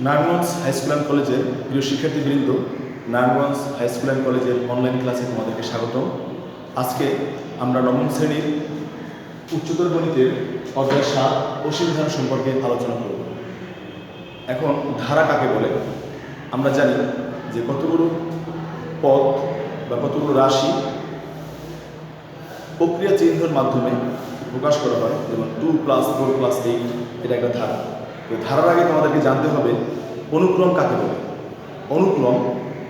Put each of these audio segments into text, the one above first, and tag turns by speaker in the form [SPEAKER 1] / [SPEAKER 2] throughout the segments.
[SPEAKER 1] Narayanganj high school and কলেজের প্রিয় শিক্ষার্থীবৃন্দ, নারায়ণগঞ্জ হাই স্কুল অ্যান্ড কলেজের অনলাইন ক্লাসে তোমাদেরকে স্বাগত। আজকে আমরা নবম শ্রেণীর উচ্চতর গণিতের অধ্যায় 7 অসীম ধারা সম্পর্কে আলোচনা করব। এখন ধারা কাকে বলে? আমরা জানি যে কতগুলো পদ বা কতগুলো রাশি প্রক্রিয়া চিহ্নের মাধ্যমে প্রকাশ করা হয়, যেমন 2 + 4 + 8, এটা একটা ধারা। ধারার আগে তোমাদেরকে জানতে হবে অনুক্রম কাকে বলে। অনুক্রম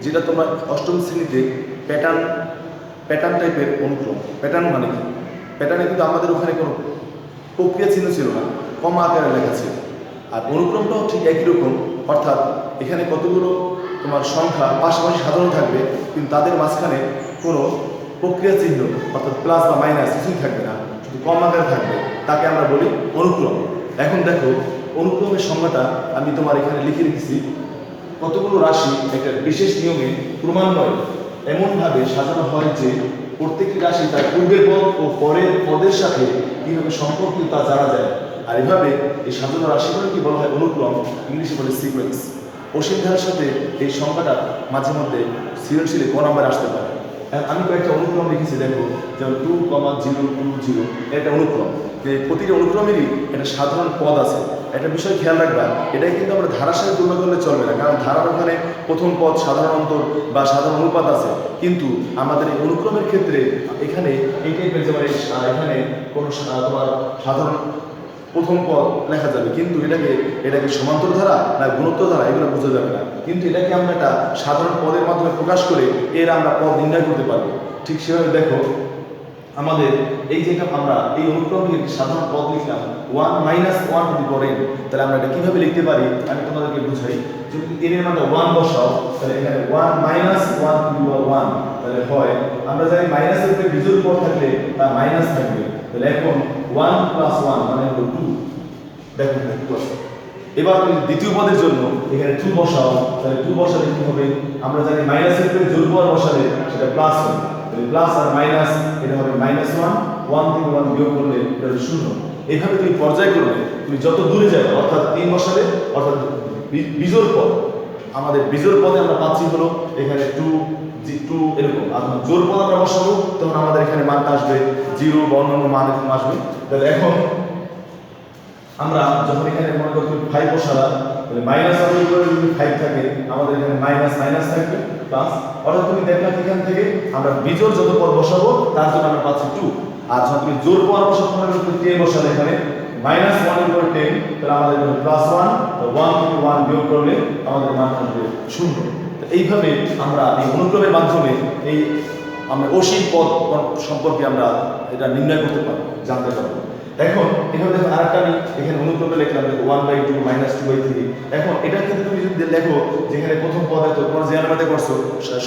[SPEAKER 1] যেটা তোমরা অষ্টম শ্রেণীতে প্যাটার্ন টাইপের অনুক্রম। প্যাটার্ন মানে কি? প্যাটার্নে কিন্তু আমাদের ওখানে কোনো প্রক্রিয়া চিহ্ন ছিল না, কমা আকারে লেখা ছিল। আর অনুক্রমটাও ঠিক একই রকম, অর্থাৎ এখানে কতগুলো তোমার সংখ্যা পাশাপাশি সাধারণ থাকবে, কিন্তু তাদের মাঝখানে কোনো প্রক্রিয়া চিহ্ন অর্থাৎ প্লাস বা মাইনাস কিছুই থাকবে না, শুধু কম আকারে থাকবে, তাকে আমরা বলি অনুক্রম। এখন দেখো, অনুক্রমের সংজ্ঞাটা আমি তোমার এখানে লিখে রেখেছি। কতগুলো রাশি একটা বিশেষ নিয়মে ক্রমান্বয়ে এমনভাবে সাজানো হয় যে প্রত্যেকটি রাশি তার পূর্বের পদ ও পরের পদের সাথে কীভাবে সম্পর্কিত তা জানা যায়। আর এভাবে এই সাজানো রাশিগুলো কি বলা হয়? অনুক্রম, ইংলিশে বলে সিকোয়েন্স। অসীম ধারার সাথে এই সংখ্যাটা মাঝে মধ্যে সৃজনশীলে ক নাম্বার আসতে পারে। আমি কয়েকটা অনুক্রম লিখেছি, দেখো, যেমন 2, 0, 2, 0, এটা অনুক্রম। প্রতিটি অনুক্রমেরই একটা সাধারণ পদ আছে। একটা বিষয় খেয়াল রাখবা, এটাই কিন্তু আমরা ধারার সাথে তুলনা করলে চলবে না, কারণ ধারার ওখানে প্রথম পদ সাধারণ অন্তর বা সাধারণ অনুপাত আছে, কিন্তু আমাদের এই অনুক্রমের ক্ষেত্রে এখানে এই টাইপের, যেমন এখানে কোনো তোমার সাধারণ প্রথম পদ লেখা যাবে, কিন্তু এটাকে সমান্তর ধারা না গুণোত্তর ধারা এগুলো বোঝা যাবে না, কিন্তু এটাকে আমরা একটা সাধারণ পদের মাধ্যমে প্রকাশ করে এর আমরা পদ নির্ণয় করতে পারবো। ঠিক সেভাবে দেখো, আমাদের এই যে আমরা এই অনুক্রমে একটি সাধারণ পদ লিখলাম 1 - 1 n, তাহলে আমরা এটা কিভাবে লিখতে পারি আমি তোমাদেরকে বুঝাই। যদি n এর মানটা 1 বসাও, তাহলে এখানে 1 - 1 তাহলে হয়, আমরা জানি মাইনাসের উপরে বিজোড় পদ থাকলে তা মাইনাস থাকবে, তাহলে এখন 1 + 1 মানে হলো 2। দেখো এখানে 2 আছে। এবার তুমি দ্বিতীয় পদের জন্য এখানে 2 বসাও, তাহলে 2 বসালে কি হবে? আমরা জানি মাইনাসের উপরে জোড় পদ বসালে সেটা প্লাস হবে, তাহলে প্লাস আর মাইনাস এটা হবে -1, 1 থেকে 1 বিয়োগ করলে এটা হবে 0। এইভাবে তুমি পর্যায়ক্রমে তুমি যত দূরে যাবে, অর্থাৎ 3 বসালে, অর্থাৎ বিজোড় পদ, আমাদের বিজোড় পদে আমরা পাচ্ছি হলো এখানে 2 এরকম। আর জোড় পদ আমরা বসাবো, তখন আমাদের এখানে মানটা আসবে 0 বা অন্যান্য মান এরকম আসবে। তাহলে এখন আমরা যখন এখানে মনে করি 5 বসালা, তাহলে মাইনাস এর উপরে যদি 5 থাকে, আমাদের এখানে মাইনাস থাকবে প্লাস, অর্থাৎ তুমি দেখলা এখান থেকে আমরা বিজোড় যত পদ বসাবো তার জন্য আমরা পাচ্ছি 2। আর যখন তুমি জোড় পদ বসাবো, মানে তুমি 10 বসালে এখানে -1 এর উপরে 10, তাহলে আমাদের এখানে +1, তো 1 থেকে 1 বিয়োগ করলে আমাদের মান আসবে 0। তো এইভাবে আমরা এই অনুক্রমের মাধ্যমে এই আমরা অসীম পদ সম্পর্কে আমরা এটা নির্ণয় করতে পারবো, জানতে পারবো। এখন এখানে দেখো আরেকটা আমি এখানে অনুক্রমে লিখলাম, দেখো 1/2 -2/3। এখন এটার ক্ষেত্রে তুমি যদি দেখো যেখানে প্রথম পদ আছে, তোমার যে আলাদা করছো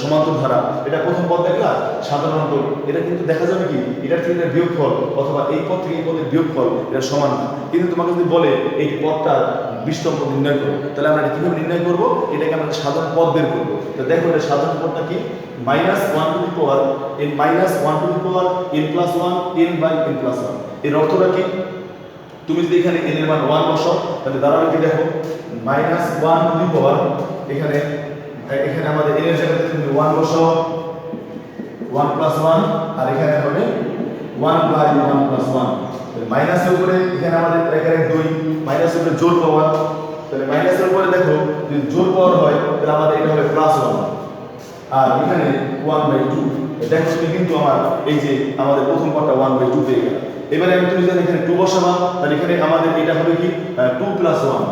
[SPEAKER 1] সমান্তর ধারা, এটা প্রথম পদ দেখলা সাধারণ অন্তর, এটা কিন্তু দেখা যাবে কি এটার থেকে বিয়োগফল অথবা এই পদ থেকে এই পদের বিয়োগফল এটা সমান না। কিন্তু তোমাকে যদি বলে এই পদটা 20তম পদ নির্ণয় করো, তাহলে আমরা এটা কিভাবে নির্ণয় করবো? এটাকে আমরা সাধারণ পদ বের করবো। তো দেখো এটা সাধারণ পদটা কি? -1 to the power n -1 to the power n + 1 n/n + 1। এর অর্থটা কি? তুমি যদি এখানে n এর মান 1 বসাও, তাহলে দাঁড়াবে কি? দেখো -1 to the power, এখানে আমাদের n এর জায়গাতে তুমি 1 বসাও, 1 + 1, আর এখানে হবে 1/1 + 1। তাহলে মাইনাসের উপরে এখানে আমাদের এখানে 2, মাইনাসের উপরে জোড় পাওয়ার, তাহলে মাইনাসের উপরে দেখো যদি জোড় পাওয়ার হয় তাহলে আমাদের এটা হবে +1, আর এখানে 1/2। দেখো তুমি কিন্তু আমার এই যে আমাদের প্রথম পদটা 1/2 পেয়ে গেল। এবারে আমি তুমি যদি এখানে 2 বসাবা, তাহলে এখানে আমাদের এটা হবে কি 2 + 1,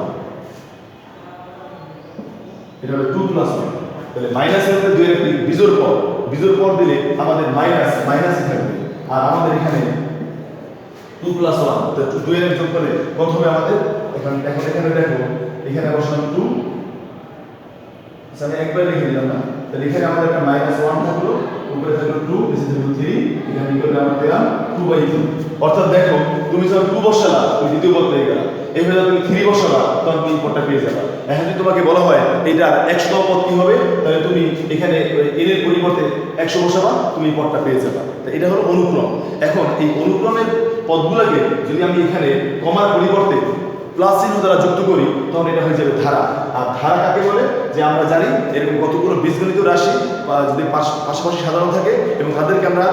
[SPEAKER 1] এটা হবে 2 + 1। তাহলে মাইনাসের উপরে 2 এর একটি বিজোড় পদ দিলে আমাদের মাইনাসই থাকবে, আর আমাদের এখানে 2 + 1, তো 2 এর যোগ করে কত হবে আমাদের? এখানে দেখো এখানে বসালাম 2, আমি একবার লিখে দিলাম না, তাহলে এখানে আমাদের একটা -1 থাকলো, উপরে থাকলো 2, নিচে থাকলো 3, এখানে করে আমরা পেলাম 2/3। অর্থাৎ দেখো তুমি যখন 2 বসালা ওই দ্বিতীয় পদ পেয়ে গেলা, এইভাবে তুমি 3 বসালা তখন তুমি পদটা পেয়ে যাবে। এখন যদি তোমাকে বলা হয় এটা 100তম পদ কি হবে, তাহলে তুমি এখানে n এর পরিবর্তে 100 বসাবা, তুমি পদটা পেয়ে যাবে। তো এটা হলো অনুক্রম। এখন এই অনুক্রমের পদগুলোকে যদি আমি এখানে কমার পরিবর্তে প্লাস চিহ্ন দ্বারা যুক্ত করি তখন এটা হয়ে যাবে ধারা। আর ধারা কাকে বলে, যে আমরা জানি এরকম কতগুলো বীজগণিত রাশি বা যদি পাশাপাশি সাধারণ থাকে এবং তাদেরকে আমরা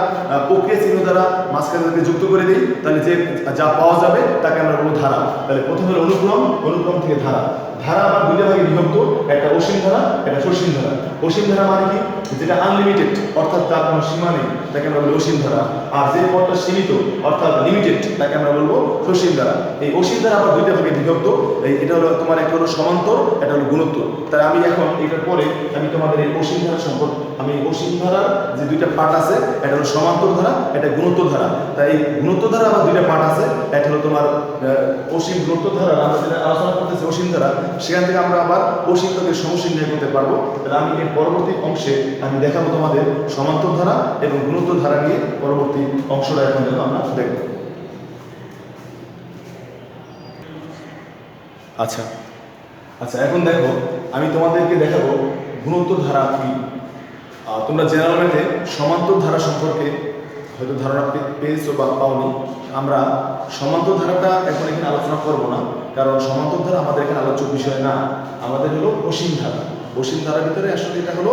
[SPEAKER 1] প্রক্রিয়া চিহ্ন দ্বারা মাঝখানে যুক্ত করে দিই, তাহলে যে যা পাওয়া যাবে তাকে আমরা বলবো ধারা। তাহলে প্রথমে হলো অনুক্রম, অনুক্রম থেকে ধারা। ধারা আবার দুইটা ভাগে বিভক্ত, একটা অসীম ধারা, একটা সসীম ধারা। অসীম ধারা মানে কি, যেটা আনলিমিটেড অর্থাৎ তার কোনো সীমা নেই, তাকে আমরা বলি অসীম ধারা। আর যে পথটা সীমিত অর্থাৎ লিমিটেড, তাকে আমরা বলবো সসীম ধারা। এই অসীম ধারা আবার দুইটা ভাগে বিভক্ত, এটা হলো তোমার একটা হলো সমান্তর, এটা হলো গুণোত্তর। তাই আমি এখন এটার পরে আমি তোমাদের এই অসীম ধারা সম্পর্কে, আমি অসীম ধারার যে দুইটা পার্ট আছে, এটা হলো সমান্তর ধারা, এটা গুণোত্তর ধারা। তাই এই গুণোত্তর ধারা আবার দুইটা পার্ট আছে, একটা হলো তোমার অসীম গুণোত্তর ধারা, আমরা যেটা আলোচনা করতেছি অসীম ধারা, সেখান থেকে আমরা আবার অসীম থেকে সমসীম নির্ণয় করতে পারবো। তাহলে আমি এর পরবর্তী অংশে আমি দেখাবো তোমাদের সমান্তর ধারা এবং গুণোত্তর ধারা নিয়ে পরবর্তী অংশটা এখন আমরা দেখব। আচ্ছা আচ্ছা, এখন দেখো আমি তোমাদেরকে দেখাবো গুণোত্তর ধারা কি। তোমরা জেনারেল ম্যাথে সমান্তর ধারা সম্পর্কে হয়তো ধারণা পেয়েছো বা পাওনি। আমরা সমান্তর ধারাটা এখন এখানে আলোচনা করব না, কারণ সমান্তর ধারা আমাদের এখানে আলোচ্য বিষয় না। আমাদের হলো অসীম ধারা। অসীম ধারার ভিতরে আসলে এটা হলো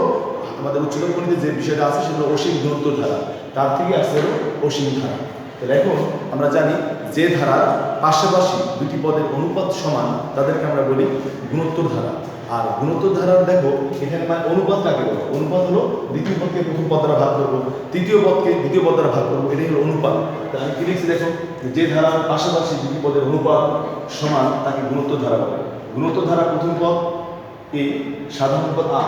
[SPEAKER 1] আমাদের উচ্চতর গণিতে যে বিষয়টা আছে সেটা অসীম গুণোত্তর ধারা, তার থেকে আসছে হলো অসীম ধারা। তাহলে এখন আমরা জানি যে ধারার পাশাপাশি দুটি পদের অনুপাত সমান তাদেরকে আমরা বলি গুণোত্তর ধারা। আর গুণোত্তর ধারার দেখো এখানে মানে অনুপাত কাকে বলে, অনুপাত হলো দ্বিতীয় পদকে প্রথম পদ দ্বারা ভাগ করবো, তৃতীয় পদকে দ্বিতীয় পদ দ্বারা ভাগ করবো, এটাই হলো অনুপাত। তা আমি কি লিখছি দেখো, যে ধারার পাশাপাশি দুটি পদের অনুপাত সমান তাকে গুণোত্তর ধারা বলে। গুণোত্তর ধারা প্রথম পদ এ, সাধারণ পদ আ,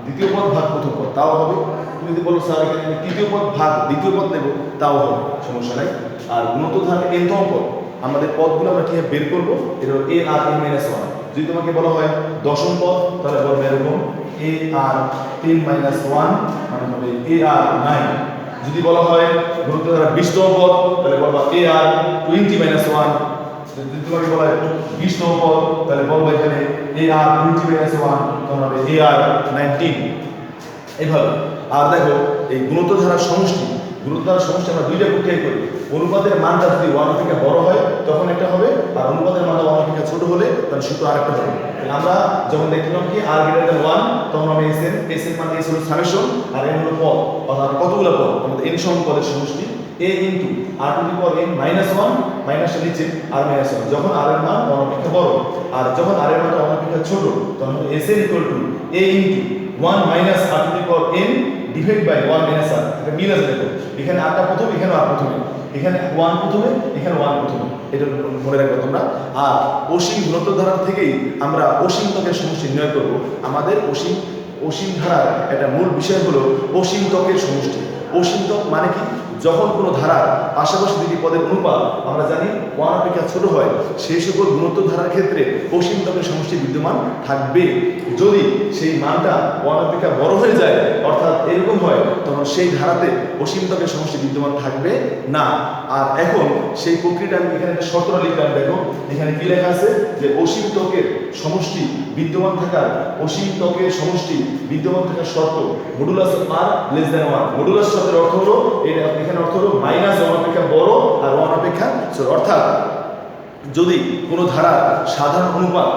[SPEAKER 1] দ্বিতীয় পদ ভাগ প্রথম পদ, তাও হবে। তুমি যদি বলো স্যার এখানে আমি তৃতীয় পদ ভাগ দ্বিতীয় পদ নেবো, তাও হবে, সমস্যা নাই। আর গুণোত্তর ধারা এনতম পদ, আমাদের পদগুলো আমরা কিভাবে বের করবো, এটা হলো এ আর এন মাইনাস ওয়ান। যদি তোমাকে বলা হয় দশম পদ, তাহলে বলবে এরকম এ আর 10 মাইনাস 1 মানে হবে এ আর 9। যদি বলা হয় গুণোত্তর ধারা 20তম পদ, তাহলে বলবা এ আর 20 মাইনাস 1। যদি তোমাকে বলা হয় 20তম পদ, তাহলে বলবা এখানে এ আর 20 মাইনাস 1, তখন হবে এ আর 19। এইভাবে। আর দেখো এই গুণোত্তর ধারার সমষ্টি, গুণোত্তর ধারার সমষ্টি আমরা দুইটা প্রক্রিয়া করি। অনুপাতের মানটা যদি 1 থেকে বড় হয় তখন একটা হবে, আর অনুপাতের মানটা 1 থেকে ছোট হলে তাহলে সূত্র আরেকটা হবে। আমরা যখন দেখলাম কি আর গ্রেটার দেন 1, তখন আমরা এস এর মান এস হলো সামেশন আর এন হলো পদ, অর্থাৎ কতগুলো পদ, আমাদের এন সম পদের সমষ্টি a into r to the power n minus 1, মাইনাসের নিচে r মাইনাস 1, যখন r এর মান 1 অপেক্ষা বড় আর যখন r এর মান 1 অপেক্ষা ছোট তখন s এর equal to a into 1 minus r to the power n divide by 1 minus r। এটা মিল আছে দেখো, এখানে rটা প্রথম, এখানে r প্রথমে, এখানে 1 প্রথমে, এখানে 1 প্রথমে, এটা মনে রাখবে তোমরা। আর অসীম গুণোত্তর ধারা থেকেই আমরা অসীম ত্বকের সমষ্টি নির্ণয় করব। আমাদের অসীম ধারার একটা মূল বিষয় হলো অসীম ত্বকের সমষ্টি। অসীম ত্বক মানে কি, যখন কোনো ধারার পাশাপাশি দুটি পদের অনুপাত আমরা জানি 1 অপেক্ষা ছোট হয়, সেই সকল গুণোত্তর ধারার ক্ষেত্রে অসীম ত্বকের সমষ্টি বিদ্যমান থাকবে। যদি সেই মানটা 1 অপেক্ষা বড় হয়ে যায় অর্থাৎ এরকম হয়, তখন সেই ধারাতে অসীম ত্বকের সমষ্টি বিদ্যমান থাকবে না। আর এখন সেই প্রক্রিয়াটা আমি এখানে একটা শর্তটা লিখলাম, দেখো এখানে কি লেখা আছে যে অসীম ত্বকের সমষ্টি বিদ্যমান থাকার, অসীম ত্বকের সমষ্টি বিদ্যমান থাকার শর্ত modulus of r less than 1। Modulus শব্দের অর্থ হলো এটা, এখানে অর্থ হলো মাইনাস 1 অপেক্ষা বড় আর 1 অপেক্ষা ছোট। অর্থাৎ যদি কোনো ধারার সাধারণ অনুপাত,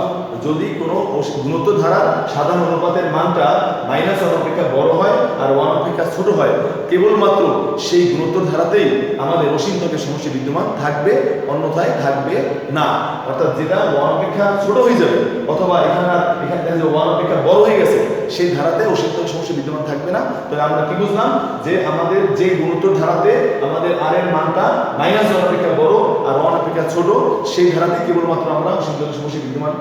[SPEAKER 1] যদি কোনো গুণোত্তর ধারার সাধারণ অনুপাতের মানটা মাইনাস 1 অপেক্ষা বড় হয় আর 1 অপেক্ষা ছোট হয়, কেবলমাত্র সেই গুণোত্তর ধারাতেই আমাদের অসীম ত্বকের সমষ্টি বিদ্যমান থাকবে, অন্যথায় থাকবে না। অর্থাৎ যেটা 1 অপেক্ষা ছোট হয়ে যাবে অথবা এখানে দেখা যায় 1 অপেক্ষা বড় হয়ে গেছে, সেই ধারাতে অসীম ত্বকের সমষ্টি বিদ্যমান থাকবে না। তাহলে আমরা কি বুঝলাম, যে আমাদের যে গুণোত্তর ধারাতে আমাদের r এর মানটা মাইনাস 1 অপেক্ষা বড় আর 1 অপেক্ষা ছোট, সেই ধারাতে কেবলমাত্র আমরা অসীম ত্বকের সমষ্টি বিদ্যমান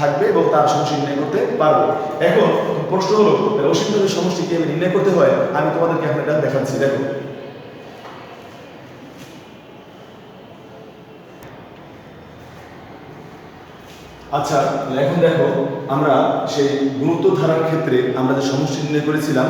[SPEAKER 1] থাকবে এবং তার সমষ্টি নির্ণয় করতে পারবো। এখন প্রশ্ন হলো অসীম ত্বকের সমষ্টি কিভাবে নির্ণয় করতে হয়, আমি তোমাদেরকে এখন এটা দেখাচ্ছি। দেখো আচ্ছা, এখন দেখো আমরা সেই গুণোত্তর ধারার ক্ষেত্রে আমরা যে সমষ্টি নির্ণয় করেছিলাম,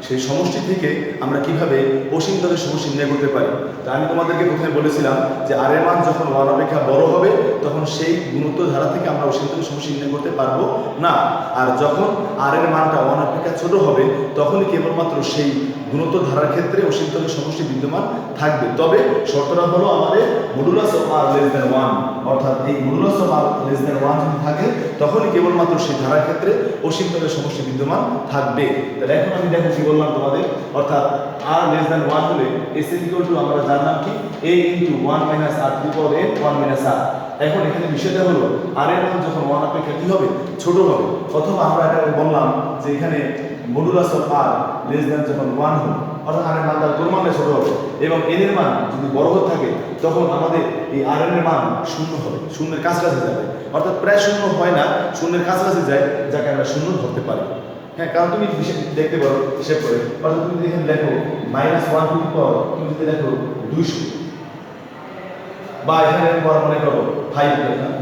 [SPEAKER 1] সেই সমষ্টি থেকে আমরা কিভাবে অসীম ত্বকের সমষ্টি নির্ণয় করতে পারি। তা আমি তোমাদেরকে প্রথমে বলেছিলাম যে r এর মান যখন 1 অপেক্ষা বড় হবে তখন সেই গুণোত্তর ধারা থেকে আমরা অসীম ত্বকের সমষ্টি নির্ণয় করতে পারবো না। আর যখন r এর মানটা 1 অপেক্ষা ছোট হবে তখনই কেবলমাত্র সেই গুণোত্তর ধারার ক্ষেত্রে অসীম ত্বকের সমষ্টি বিদ্যমান থাকবে, তবে শর্তটা হলো আমাদের modulus of R less than 1, অর্থাৎ এই modulus of R less than 1 যদি থাকে তখনই কেবলমাত্র সেই ধারার ক্ষেত্রে অসীম ত্বকের সমষ্টি বিদ্যমান থাকবে। তাহলে এখন আমি দেখো কি বললাম তোমাদের, অর্থাৎ আর লেস দ্যান 1 হলে s ইকুয়াল টু আমরা জানলাম কি a into 1 minus r to the power n 1 minus r। এখন এখানে বিষয়টা হলো আর এর মান যখন 1 অপেক্ষা কি হবে, ছোট হবে, অথবা আমরা এটা বললাম যে এখানে modulus of R less than যখন 1 হবে অর্থাৎ আর এর মান তার কোন মানে ছোট হবে এবং n এর মান যদি বড় হতে থাকে তখন আমাদের এই আর এর মান শূন্য হবে, শূন্যের কাছাকাছি যাবে, অর্থাৎ প্রায় শূন্য হয় না, শূন্যের কাছাকাছি যায়, যাকে আমরা শূন্য ধরতে পারি। হ্যাঁ, কারণ তুমি দেখতে পারো হিসেব করে, অর্থাৎ তুমি এখানে দেখো -1 টু দি পাওয়ার তুমি যদি দেখো 200, বা এখানে মনে করো 5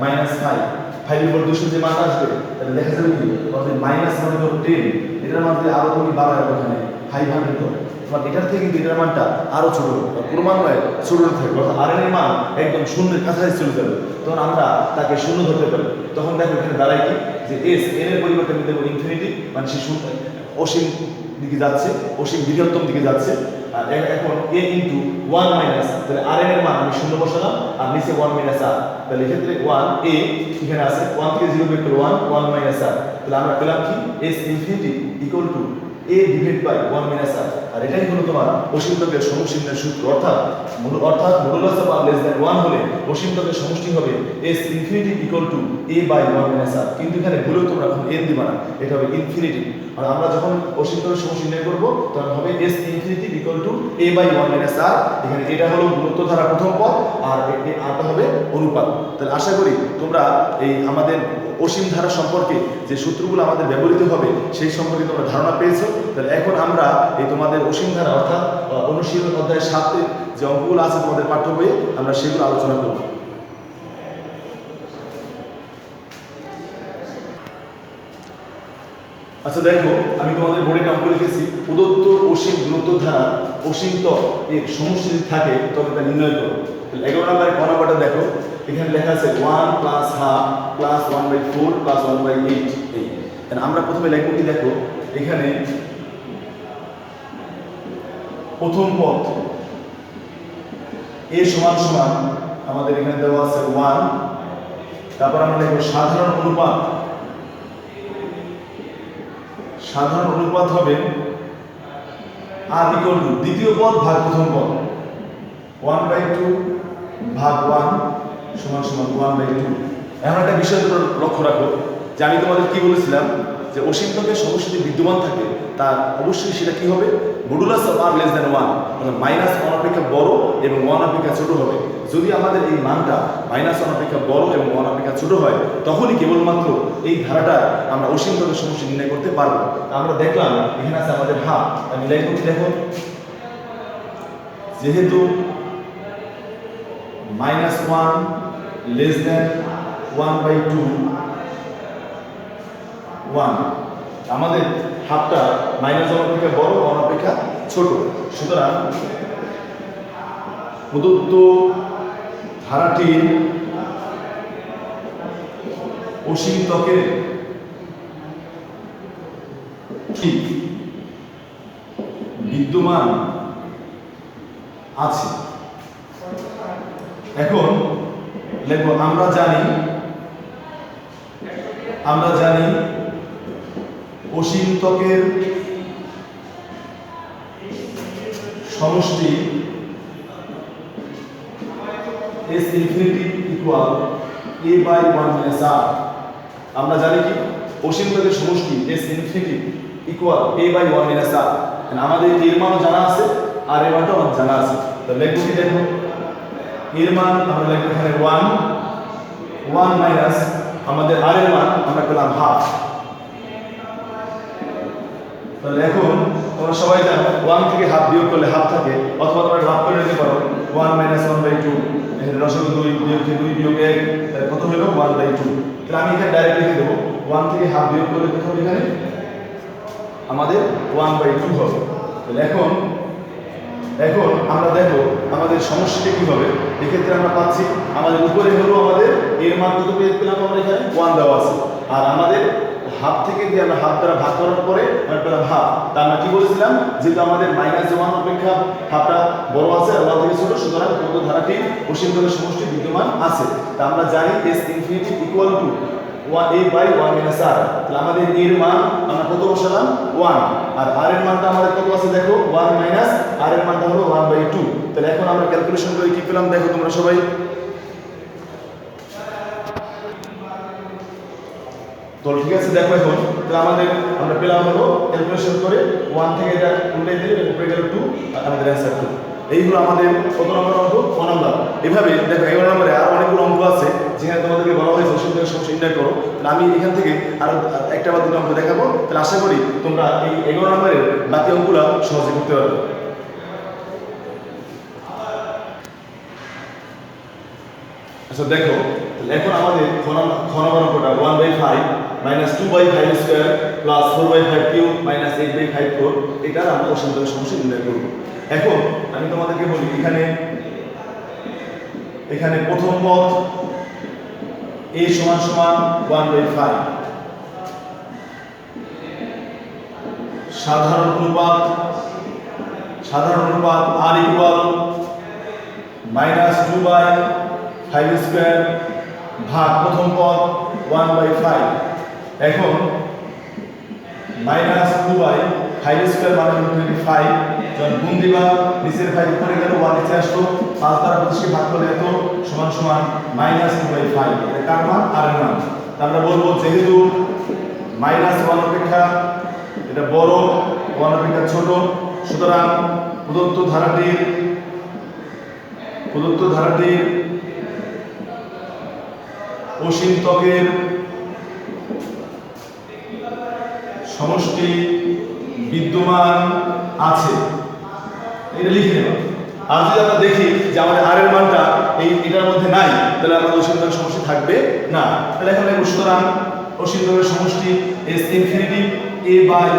[SPEAKER 1] -5 এর উপর 200 যে মান আসবে তাহলে দেখা যাবে কি, অর্থাৎ মাইনাস মানে ধরো 10, এটার মান যদি আরো তুমি বাড়ায় ওখানে 500 ধরো, তোমার এটার থেকে কিন্তু এটার মানটা আরো ছোট হবে, ক্রমান্বয়ে ছোট হতে থাকবে, অর্থাৎ আর এর মান একদম শূন্যের কাছাকাছি চলে যাবে, তখন আমরা তাকে শূন্য ধরতে পারি। তখন দেখো এখানে দাঁড়ায় কি যে এস এর পরিবর্তে আমি দেবো ইনফিনিটি, মানে সে অসীম দিকে যাচ্ছে, অসীম বৃহত্তম দিকে যাচ্ছে। আর এখন a ইনটু 1 মাইনাস, তাহলে আর এর মান আমি শূন্য বসালাম আর নিচে 1 মাইনাস r, তাহলে এক্ষেত্রে 1 a এখানে আছে 1 থেকে 0 বিয়োগ করলে 1 মাইনাস r, তাহলে আমরা পেলাম কি s infinity equal to a divide by 1 minus r। আর এটাই হলো তোমার অসীম ত্বকের সমষ্টি নির্ণয়ের সূত্র, অর্থাৎ modulus of r less than 1 হলে অসীম ত্বকের সমষ্টি হবে s infinity equal to a by 1 minus r। কিন্তু এখানে ভুলেও তোমরা এখন n দিবা না, এটা হবে ইনফিনিটি। আর আমরা যখন অসীম ত্বকের সমষ্টি নির্ণয় করব তখন হবে s infinity equal to a by 1 minus r। এখানে এটা হলো গুণোত্তর ধারা প্রথম পদ আর আরটা হবে অনুপাত। তাহলে আশা করি তোমরা এই আমাদের অসীম ধারা সম্পর্কে যে সূত্রগুলো আমাদের ব্যবহৃত হবে সেই সম্পর্কে তোমরা ধারণা পেয়েছো। তাহলে এখন আমরা এই তোমাদের অসীম ধারা অর্থাৎ অনুশীলন অধ্যায় 7 যে অঙ্কগুলো আছে তোমাদের পাঠ্য বইয়ে আমরা সেগুলো আলোচনা করব। আচ্ছা দেখো, আমি তোমাদের বোর্ডে অঙ্ক লিখেছি, প্রদত্ত অসীম গুণোত্তর ধারা অসীম ত্বক এর সমষ্টি যদি থাকে তবে তা নির্ণয় করো। 11 নম্বরে ক নাম্বারটা দেখো, এখানে লেখা আছে 1 প্লাস হাফ প্লাস 1/4 প্লাস 1/8। আমরা প্রথমে লিখব কি, দেখো এখানে প্রথম পদ a সমান সমান আমাদের এখানে দেওয়া আছে 1, তারপর আমরা লিখব সাধারণ অনুপাত, সাধারণ অনুপাত হবে আর ইকুয়াল টু দ্বিতীয় পদ ভাগ প্রথম পদ 1/2 ভাগ 1 সমান সমান 1/2। এখন একটা বিষয় তোমরা লক্ষ্য রাখো যে আমি তোমাদের কি বলেছিলাম যে অসীম ত্বকের সমষ্টি বিদ্যমান থাকে তার অবশ্যই সেটা কি হবে, modulus of R less than 1, অর্থাৎ -1 অপেক্ষা বড় এবং 1 অপেক্ষা ছোট হবে। যদি আমাদের এই মানটা -1 অপেক্ষা বড় এবং 1 অপেক্ষা ছোট হয় তখনই কেবলমাত্র এই ধারাটা আমরা অসীম ত্বকের সমষ্টি নির্ণয় করতে পারবো। আমরা দেখলাম এখানে আছে আমাদের হাফ, আমি লিখব কি, দেখো যেহেতু -1 লেস দ্যান 1/2 1, আমাদের হাফটা -1 অপেক্ষা বড় 1 অপেক্ষা ছোট, সুতরাং প্রদত্ত ধারাটির অসীম ত্বকের কি বিদ্যমান আছে। এখন লিখব আমরা জানি অসীম ত্বকের সমষ্টি s infinity equal a by 1 minus r। আমরা জানি কি অসীম ত্বকের সমষ্টি s infinity equal a by 1 minus r। আমাদের এর মানও জানা আছে আর এর মানটাও জানা আছে। তো লিখব কি, দেখো এর মান আমরা লিখব এখানে 1 মাইনাস আমাদের আর এর মান আমরা পেলাম হাফ। তাহলে এখন তোমরা সবাই জানো 1 থেকে হাফ বিয়োগ করলে হাফ থাকে, অথবা তোমরা ভাগ করে নিতে পারো 1 - 1/2, এখানে রসগোল্লা 2 বিয়োগ 2 বিয়োগ 1, তাহলে কত হলো 1/2। তাহলে আমি এখানে ডাইরেক্ট লিখে দেবো 1 থেকে হাফ বিয়োগ করলে কত হবে, এখানে আমাদের 1/2 হবে। তাহলে এখন আমরা দেখো আমাদের সমস্যাটা কি হবে। এক্ষেত্রে আমরা পাচ্ছি আমাদের উপরে হলো আমাদের এর মান কত পেলাম, আমরা এখানে 1 দেওয়া আছে, আর আমাদের হাফ থেকে দিয়ে আমরা হাফ দ্বারা ভাগ করার পরে আমরা পেলাম হাফ। তা আমরা কি বলেছিলাম, যেহেতু আমাদের -1 অপেক্ষা হাফটা বড় আছে আর 1 থেকে ছোট, সুতরাং প্রদত্ত ধারাটি অসীম তলের সমষ্টি বিদ্যমান আছে। তা আমরা জানি s infinity equal to a by 1 minus r। তাহলে আমাদের এর মান আমরা কত বসালাম 1, আর r এর মানটা আমাদের কত আছে দেখো 1 মাইনাস r এর মানটা হলো 1/2। তাহলে এখন আমরা ক্যালকুলেশন করে কি পেলাম দেখো তোমরা সবাই। তো ঠিক আছে, দেখো এখন তাহলে আমরা পেলাম হলো ক্যালকুলেশন করে 1 থেকে এটা উল্টাই দিলে উপরে গেল 2 আর আমাদের অ্যানসার 2। এই হলো আমাদের কত নম্বর অঙ্ক, 1 নম্বর। এভাবে দেখো 11 নম্বরে আর অনেকগুলো অঙ্ক আছে যেখানে তোমাদেরকে বলা হয়েছে অসীম তলের সমষ্টি নির্ণয় করো। তাহলে আমি এখান থেকে আরো একটা বা দুটো অঙ্ক দেখাবো। তাহলে আশা করি তোমরা এই 11 নম্বরের বাকি অঙ্কগুলো সহজে করতে পারবে। আচ্ছা দেখো, এখন আমাদের খ নম্বর অঙ্কটা 1/5 minus 2/5 square plus 4/5 cube minus 8/5 4, এটা আমরা অসীম তলের সমষ্টি নির্ণয় করব। এখন আমি তোমাদেরকে বলি, এখানে প্রথম পদ a সমান সমান 1/5, সাধারণ অনুপাত r ইকুয়াল -2/5 স্কয়ার ভাগ প্রথম পদ 1/5। এখন -2/5 স্কয়ার মানে 25, যখন গুণ দিবা নিচের 5 উপরে গেল 1 নিচে আসলো, 5 দ্বারা 25 কে ভাগ করলে এত সমান সমান -2/5। এটা কার মান, r এর মান। আমরা বলবো যেহেতু -1 অপেক্ষা এটা বড়, 1 অপেক্ষা ছোট, সুতরাং প্রদত্ত ধারাটির অসীম ত্বকের সমষ্টি বিদ্যমান আছে, এটা লিখে নেব। আর যদি আমরা দেখি যে আমাদের r এর মানটা এটার মধ্যে নাই, তাহলে আমাদের অসীম ত্বকের সমষ্টি থাকবে না। তাহলে এখানে সুতরাং অসীম ত্বকের সমষ্টি s infinity a by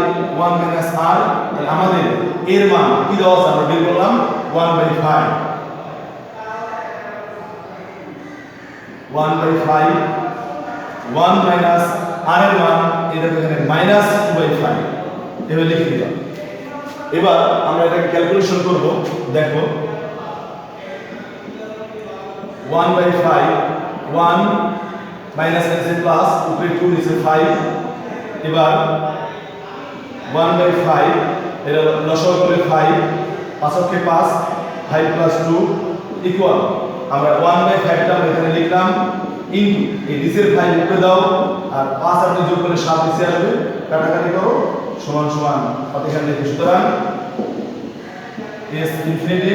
[SPEAKER 1] 1 minus r। তাহলে আমাদের এর মান কি দেওয়া আছে আমরা বের করলাম 1/5 1 মাইনাস r এর মান এটা এখানে -2/5 এভাবে লিখে দিলাম। এবার আমরা এটাকে ক্যালকুলেশন করব। দেখো 1/5 1 মাইনাস আছে প্লাস উপরে 2 নিচে 5। এবার 1/5 এটা লসাগু করে 5 5 কে 5 5 প্লাস 2 ইকুয়াল আমরা 1/5 টা এখানে লিখলাম ইনটু এই নিচের 5 উপরে দাও আর 5 আপনি যোগ করলে 7 নিচে আসবে, কাটাকাটি করো সমান সমান কত এখানে লিখি। সুতরাং s ইনফিনিটি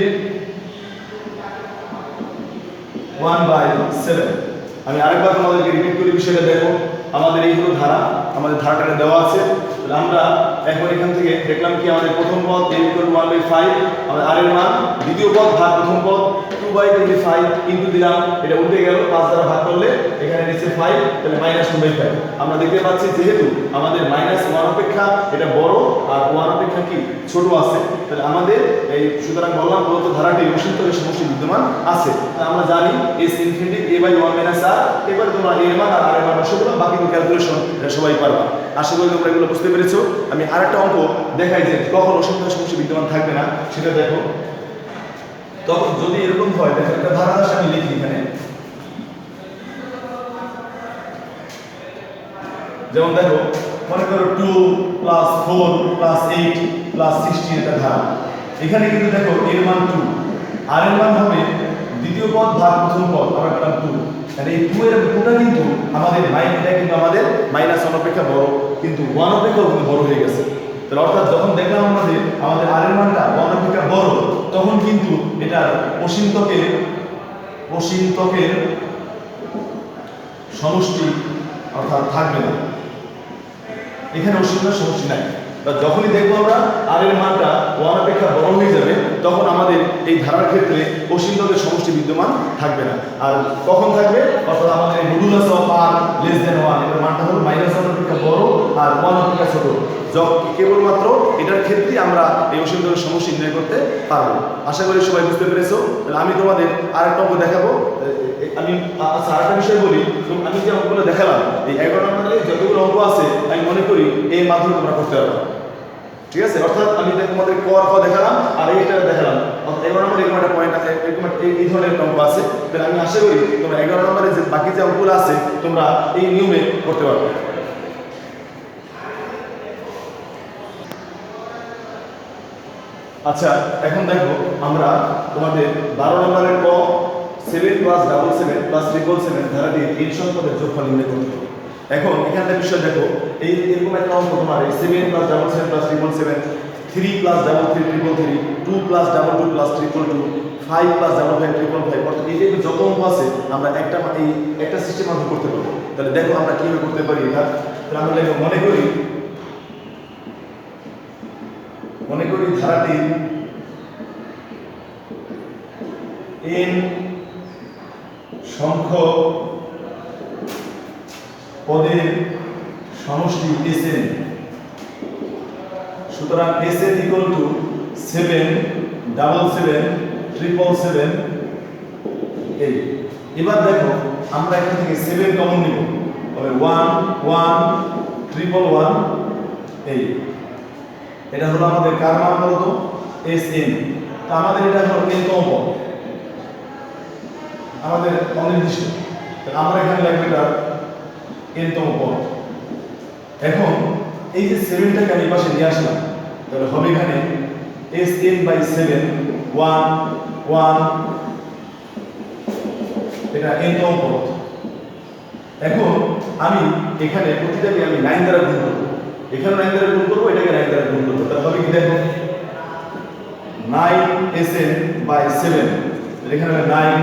[SPEAKER 1] 1/7। আমি আরেকবার তোমাদেরকে রিপিট করি বিষয়টা। দেখো আমাদের এই হলো ধারা, আমাদের ধারাটা দেওয়া আছে। আমরা এখন এখান থেকে দেখলাম কি আমাদের প্রথম পদ a = 1/5, আমাদের r এর মান, দ্বিতীয় পদ ভাগ প্রথম পদ 2/25 ইনটু দিলাম, এটা উল্টে গেল 5 দ্বারা ভাগ করলে এখানে নিচে 5, তাহলে -2/5। আমরা দেখতে পাচ্ছি যেহেতু আমাদের -1 অপেক্ষা এটা বড় আর 1 অপেক্ষা কি ছোট আছে, তাহলে আমাদের এই সুতরাং বললাম প্রদত্ত ধারাটি অসীম তলের সমষ্টি বিদ্যমান আছে। তাহলে আমরা জানি s infinity a by 1 minus r। এবার তোমরা a এর মান আর r এর মান বসাবো, বাকি তো ক্যালকুলেশন এটা সবাই পারবা। আশা করি তোমরা এগুলো বুঝতে পেরেছো। আমি আরেকটা অঙ্ক দেখাই যে কখন অসীম তলের সমষ্টি বিদ্যমান থাকবে না, সেটা দেখো। তখন যদি এরকম হয়, দেখো একটা ধারাদাস আমি লিখি এখানে, যেমন দেখো মনে করো 2 প্লাস 4 প্লাস 8 প্লাস 16 এটা ধারা। এখানে কিন্তু দেখো এর মান 2, আর এর মান হবে দ্বিতীয় পদ ভাগ প্রথম পদ, আমরা পেলাম 2। তাহলে এই 2 এর পুরোটা কিন্তু আমাদের এটা কিন্তু আমাদের -1 অপেক্ষা বড়, কিন্তু 1 অপেক্ষাও কিন্তু বড় হয়ে গেছে। তাহলে অর্থাৎ যখন দেখলাম আমাদের আর এর মানটা 1 অপেক্ষা বড়, তখন কিন্তু এটা অসীম ত্বকের সমষ্টি অর্থাৎ থাকবে না, এখানে অসীম ত্বকের সমষ্টি নাই। যখনই দেখবো আমরা আর এর মানটা 1 অপেক্ষা বড় হয়ে যাবে, তখন আমাদের এই ধারার ক্ষেত্রে অসীম ত্বকের সমষ্টি বিদ্যমান থাকবে না। আর কখন থাকবে, অর্থাৎ আমাদের modulus of r less than 1, এর মানটা হলো -1 অপেক্ষা বড় আর 1 অপেক্ষা ছোট, কেবলমাত্র এটার ক্ষেত্রে আমরা এই অসীম ত্বকের সমষ্টি নির্ণয় করতে পারবো। আশা করি সবাই বুঝতে পেরেছো। তাহলে আমি তোমাদের আরেকটা অঙ্ক দেখাবো, আমি আচ্ছা আরেকটা বিষয় বলি, তো আমি যে অঙ্কগুলো দেখালাম এই 11 নম্বরে যতগুলো অঙ্ক আছে আমি মনে করি এই মাধ্যমে তোমরা করতে পারবে, ঠিক আছে? অর্থাৎ আমি তোমাদের ক আর খ দেখালাম আর এইটা দেখালাম, 11 নম্বরে এরকম একটা পয়েন্ট আছে, এরকম এই ধরনের অঙ্ক আছে, তাহলে আমি আশা করি তোমরা 11 নম্বরে যে বাকি যে অঙ্কগুলো আছে তোমরা এই নিয়মে করতে পারবে। আচ্ছা এখন দেখো আমরা তোমাদের 12 নম্বরের ক 7 + 77 + 777 ধারাটি এই সংখ্যাদের যোগফল নির্ণয় করতে হবে। এখন এখানকার বিষয় দেখো এই এরকম একটা অঙ্ক তোমার 7 + 77 + 777, 3 + 33 333, 2 + 22 + 222, 5 + 55 555, অর্থাৎ এই যে যত অঙ্ক আছে আমরা একটা সিস্টেম মাধ্যমে করতে পারবো। তাহলে দেখো আমরা কিভাবে করতে পারি এটা। তাহলে আমরা দেখো মনে করি ধারাটি n সংখ্যক পদের সমষ্টি Sn, সুতরাং Sn = 7 77 777 8। এবার দেখো আমরা এখান থেকে 7 কমন নিব, তবে 1 1 111 8। এটা হলো আমাদের কার মান বলতো Sn। তো আমাদের এটা হলো n-তম পদ, আমাদের অনির্দিষ্ট, তাহলে আমরা এখানে লিখব এটা n-তম পদ। এখন এই যে 7টাকে আমি পাশে নিয়ে আসলাম, তাহলে হবে এখানে Sn/7 1 1, এটা n-তম পদ। এখন আমি এখানে প্রতিটাকে আমি 9 দ্বারা গুণ করব, এখানে 9 দ্বারা গুণ করব, এটাকে 9 দ্বারা গুণ করব, তাহলে হবে কি দেখো 9Sn/7, এখানে হবে 9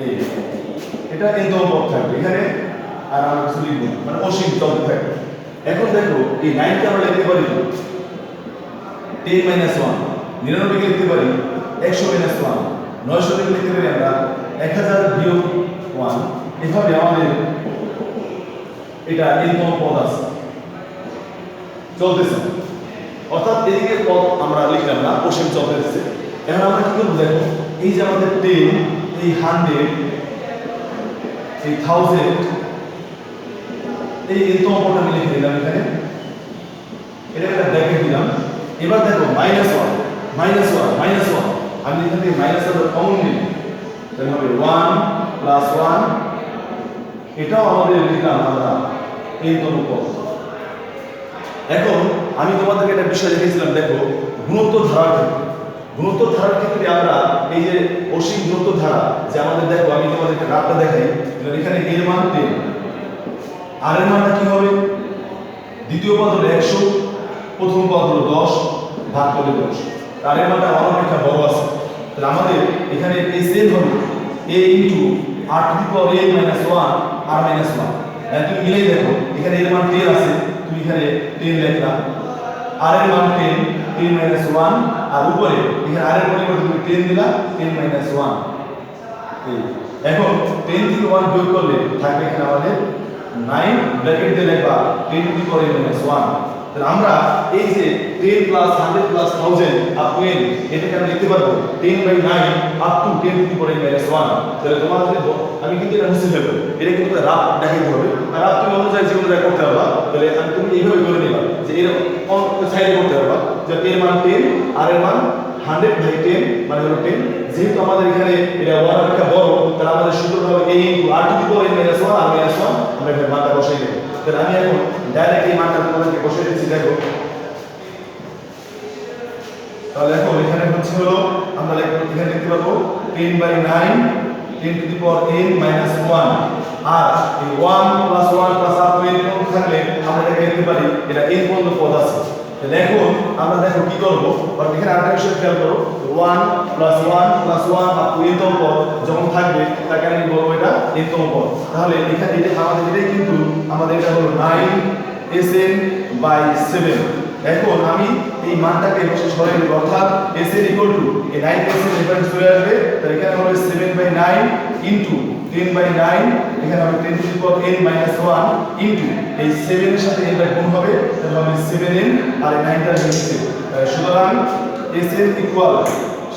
[SPEAKER 1] এই এটা n-তম পদ থাকবে এখানে, আর আমরা কিছু লিখব না, মানে অসীম চলতে থাকবে। এখন দেখো এই 9 কে আমরা লিখতে পারি 10 - 1, 99 কে লিখতে পারি 100 - 1, 900 কে লিখতে পারি আমরা 1000 - 1। এভাবে আমাদের এটা n-তম পদ আছে চলতেছে, অর্থাৎ এদিকে পদ আমরা লিখলাম না, অসীম চলতেছে। এখন আমরা কি করব দেখো, এই যে আমাদের 10, এই 100, এই 1000, এই n-তম পদটা আমি লিখে দিলাম এখানে, এটা একটা ব্র্যাকেট দিলাম। এবার দেখো -1 আমি এখান থেকে -1 কমন নিই, তাহলে হবে 1 + 1, এটাও আমাদের লিখলাম আমরা n-তম পদ। এখন আমি তোমাদেরকে একটা বিষয় দেখিয়েছিলাম, দেখো গুণোত্তর ধারার ক্ষেত্রে আমরা এই যে অসীম গুণোত্তর ধারা যে আমাদের, দেখো আমি তোমাদেরকে গ্রাফটা দেখাই, এখানে এর মান 10, আর এর মানটা কি হবে, দ্বিতীয় পদ হলো 100, প্রথম পদ হলো 10 ভাগ করলে 10, আর এর মানটা অপেক্ষা বড় আছে, তাহলে আমাদের এখানে Sn হবে a × r⁴n - 1 r - 1। তুমি মিলাই দেখো এখানে এর মান 10 আছে, তুমি এখানে 10 লিখলা, আর এর মান 10 10 - 1, আর উপরে এখানে আর এর পরিবর্তে তুমি 10 দিলা 10 - 1। এখন 10 থেকে 1 বিয়োগ করলে থাকবে এখানে আমাদের 9, ব্র্যাকেট দিয়ে লিখবা 10 - 1। তাহলে আমরা এই যে 10 + 100 + 1000 আপ টু n, এটাকে আমরা লিখতে পারবো 10/9 আপ টু 10 - 1। তাহলে তোমাদের আমি কিন্তু এটা মুছে ফেলবো, এটা কিন্তু রাফ দেখাইতে হবে, আর রাফ তুমি অনুযায়ী যে অনুযায়ী করতে পারবা। তাহলে তুমি এইভাবে করে নিবা যে এরকম সাইডে করতে পারবা যে এর মান 10 আর এর মান 100/10 মানে হলো 10। যেহেতু আমাদের এখানে এটা 1 অপেক্ষা বড়, তাহলে আমাদের সূত্রটা হবে a × r⁴n - 1 r - 1। আমরা এখানে মানটা বসাই দেব। তাহলে আমি এখন ডাইরেক্ট এই মানটা তোমাদেরকে বসিয়ে দিচ্ছি, দেখো তাহলে এখন এখানে হচ্ছে হলো আমরা এখানে লিখতে পারবো 10/9 10⁻n - 1, আর এই 1 + 1 + up to n থাকলে আমরা এটাকে লিখতে পারি এটা n পর্যন্ত পদ আছে। তাহলে এখন আমরা দেখো কি করব, এখানে আরেকটা বিষয় খেয়াল করো, 1 + 1 + 1 up to n-তম পদ যখন থাকবে তাকে আমি বলবো এটা n-তম পদ। তাহলে এখানে এটা আমাদের এটাই কিন্তু আমাদের এটা হলো 9Sn/7। এখন আমি এই মানটাকে বসে সরাই দেব, অর্থাৎ Sn = এই 9Sn এখানে চলে আসবে, তাহলে এখানে হবে 7/9 × 10/9, এখানে হবে 10⁻n - 1 ইনটু এই 7 এর সাথে এটা গুণ হবে, তাহলে হবে 7n, আর এই 9টা নিচে। সুতরাং Sn =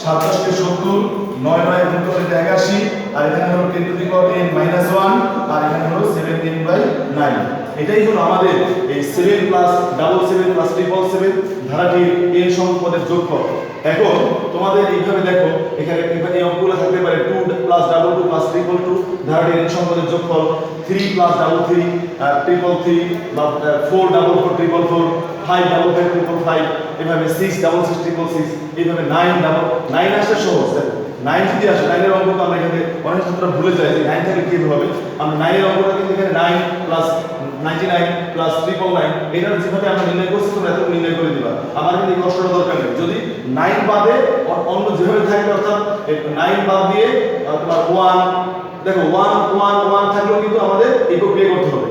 [SPEAKER 1] 7 × 70 9 9 গুণ করলে এটা 81 আর এখানে হলো 10 two the power n minus 1 আর এখানে হলো 17/9। এটাই হলো আমাদের এই 7 প্লাস 77 প্লাস 777 ধারাটির n সংখ্যক পদের যোগফল। এখন তোমাদের এইভাবে দেখো এখানে এই অঙ্কগুলো থাকতে পারে 2 প্লাস 22 প্লাস 222 ধারাটির n সংখ্যক পদের যোগফল, 3 প্লাস 33 333 বা 4 44 344 5 55 555 এভাবে 6 66 666 এইভাবে 9 আসলে সহজ। 9 যদি আসে 9 এর অঙ্ক তো আমরা এখানে অনেক ছাত্ররা ভুলে যায় যে 9 থেকে কি হবে। আমরা 9 এর অঙ্কটা কিন্তু এখানে 9 প্লাস 99 প্লাস 399 এটা যেভাবে আমরা নির্ণয় করছি তোমরা এত নির্ণয় করে দিবা। আমার কিন্তু এই কষ্টটা দরকার নেই। যদি 9 বাদে অন্য যেভাবে থাকবে অর্থাৎ 9 বাদ দিয়ে তোমার 1 দেখো 1 1 1 থাকলেও কিন্তু আমাদের এই প্রক্রিয়া করতে হবে।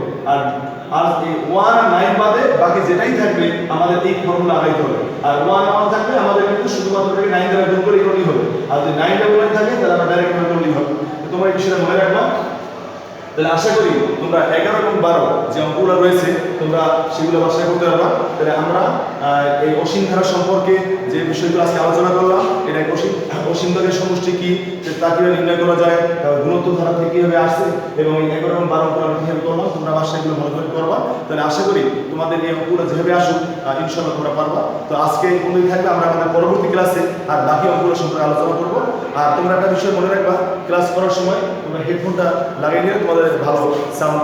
[SPEAKER 1] আর এই 1 আর 9 বাদে বাকি যেটাই থাকবে আমাদের এই ফর্মুলা আগাইতে হবে। আর 1 1 থাকলে আমাদের কিন্তু শুধুমাত্র এটাকে 9 দ্বারা গুণ করে করলেই হবে। আর যদি 9 ডাবল 9 থাকে তাহলে আমরা ডাইরেক্ট ভাবে করলেই হবে। তো তোমরা এই বিষয়টা মনে রাখবা। তাহলে আশা করি তোমরা 11 এবং 12 যে অঙ্কগুলো রয়েছে তোমরা সেগুলো বাসায় করতে পারবা। তাহলে আমরা এই অসীম ধারা সম্পর্কে যে বিষয়গুলো আজকে আলোচনা করলাম, এটা অসীম ধারার সমষ্টি কি, তা কিভাবে নির্ণয় করা যায়, গুণোত্তর ধারা থেকে কিভাবে আসছে এবং এই 11 এবং 12 অঙ্কগুলো আমরা কিভাবে করলাম তোমরা বাসায় এগুলো ভালো করে করবা। তাহলে আশা করি তোমাদের এই অঙ্কগুলো যেভাবে আসুক ইনশাআল্লাহ তোমরা পারবা। তো আজকে এই পর্যন্তই থাকবে। আমরা আমাদের পরবর্তী ক্লাসে আর বাকি অঙ্কগুলো সম্পর্কে আলোচনা করব। আর তোমরা একটা বিষয় মনে রাখবা, ক্লাস করার সময় তোমরা হেডফোনটা লাগিয়ে নিলে তোমাদের ভালো সাউন্ড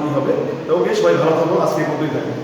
[SPEAKER 1] কি হবে। তো ওকে, সবাই ভালো থাকো। আজকে এই পর্যন্তই থাকবে।